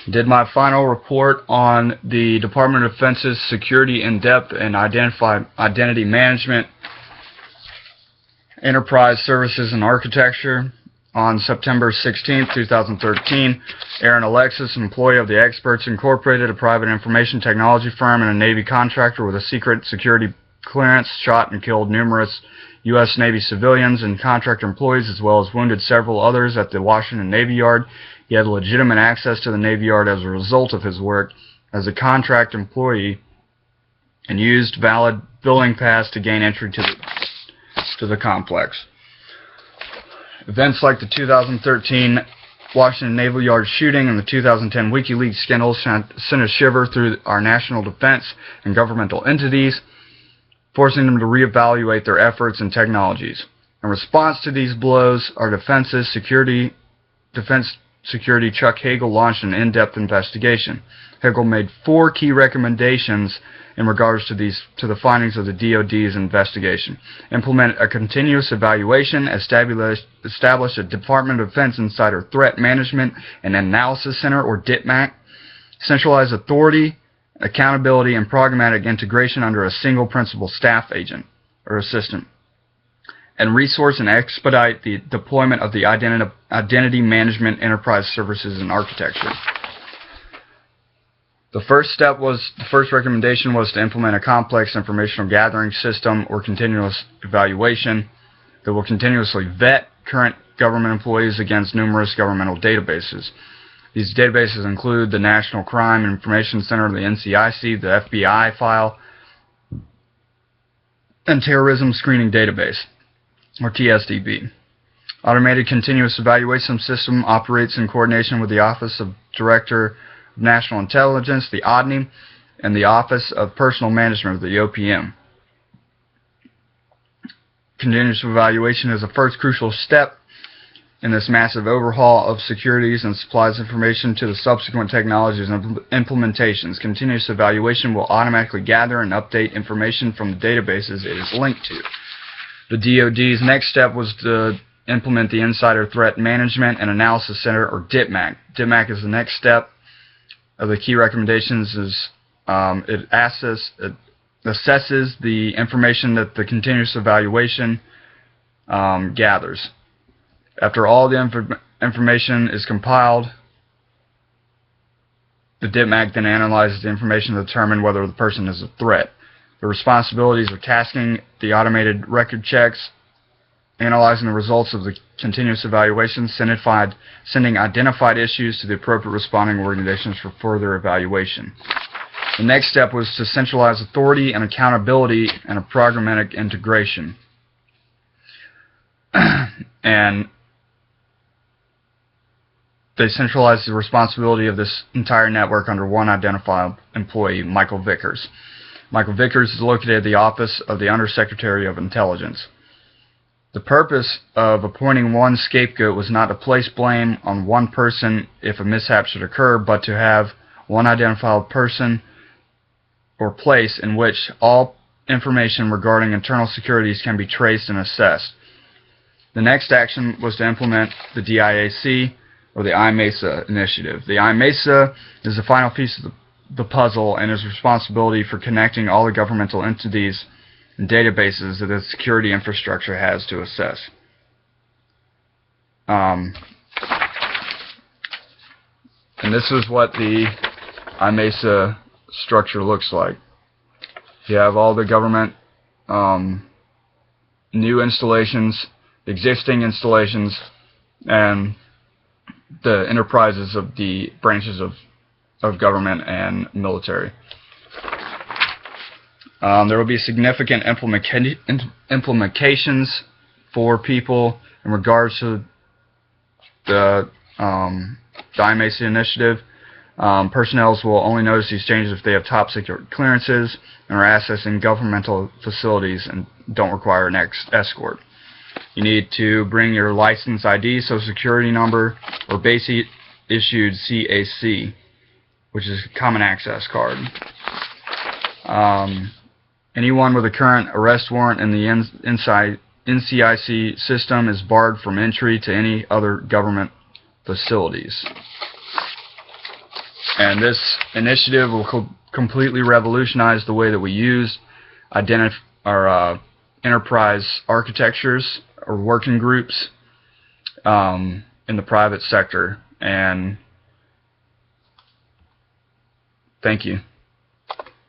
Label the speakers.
Speaker 1: Did my final report on the Department of Defense's security in-depth and identity management, enterprise services and architecture. On September 16, 2013, Aaron Alexis, employee of the Experts Incorporated, a private information technology firm and a Navy contractor with a secret security clearance, shot and killed numerous U.S. Navy civilians and contractor employees, as well as wounded several others at the Washington Navy Yard. He had legitimate access to the Navy Yard as a result of his work as a contract employee and used valid billing pass to gain entry to the complex. Events like the 2013 Washington Naval Yard shooting and the 2010 WikiLeaks scandal sent a shiver through our national defense and governmental entities, forcing them to reevaluate their efforts and technologies. In response to these blows, our defense security Chuck Hagel launched an in-depth investigation. Hagel made 4 key recommendations in regards to the findings of the DoD's investigation. Implement a continuous evaluation, establish a Department of Defense Insider Threat Management and Analysis Center, or DITMAC, centralize authority, accountability, and programmatic integration under a single principal staff agent or assistant, and resource and expedite the deployment of the identity management enterprise services and architecture. The first recommendation was to implement a complex informational gathering system or continuous evaluation that will continuously vet current government employees against numerous governmental databases. These databases include the National Crime Information Center, the NCIC, the FBI file, and Terrorism Screening Database, or TSDB. Automated Continuous Evaluation System operates in coordination with the Office of Director of National Intelligence, the ODNI, and the Office of Personnel Management, the OPM. Continuous evaluation is the first crucial step in this massive overhaul of securities and supplies information to the subsequent technologies and implementations. Continuous evaluation will automatically gather and update information from the databases it is linked to. The DoD's next step was to implement the Insider Threat Management and Analysis Center, or DITMAC. DITMAC is the next step of the key recommendations. It assesses the information that the continuous evaluation gathers. After all the information is compiled, the DITMAC then analyzes the information to determine whether the person is a threat. The responsibilities of tasking the automated record checks, analyzing the results of the continuous evaluation, sending identified issues to the appropriate responding organizations for further evaluation. The next step was to centralize authority and accountability and a programmatic integration. And they centralized the responsibility of this entire network under one identified employee, Michael Vickers. Michael Vickers is located at the Office of the Undersecretary of Intelligence. The purpose of appointing one scapegoat was not to place blame on one person if a mishap should occur, but to have one identified person or place in which all information regarding internal securities can be traced and assessed. The next action was to implement the DIAC, or the IMESA initiative. The IMESA is the final piece of the puzzle and is responsibility for connecting all the governmental entities and databases that the security infrastructure has to assess. And this is what the IMESA structure looks like. You have all the government new installations, existing installations, and the enterprises of the branches of government and military. There will be significant implications for people in regards to the IMESA initiative. Personnel will only notice these changes if they have top secret clearances and are accessing governmental facilities and don't require an escort. You need to bring your license ID, social security number, or basic issued CAC, which is a common access card. Anyone with a current arrest warrant in the NCIC system is barred from entry to any other government facilities. And this initiative will completely revolutionize the way that we use our enterprise architectures or working groups in the private sector. And thank you.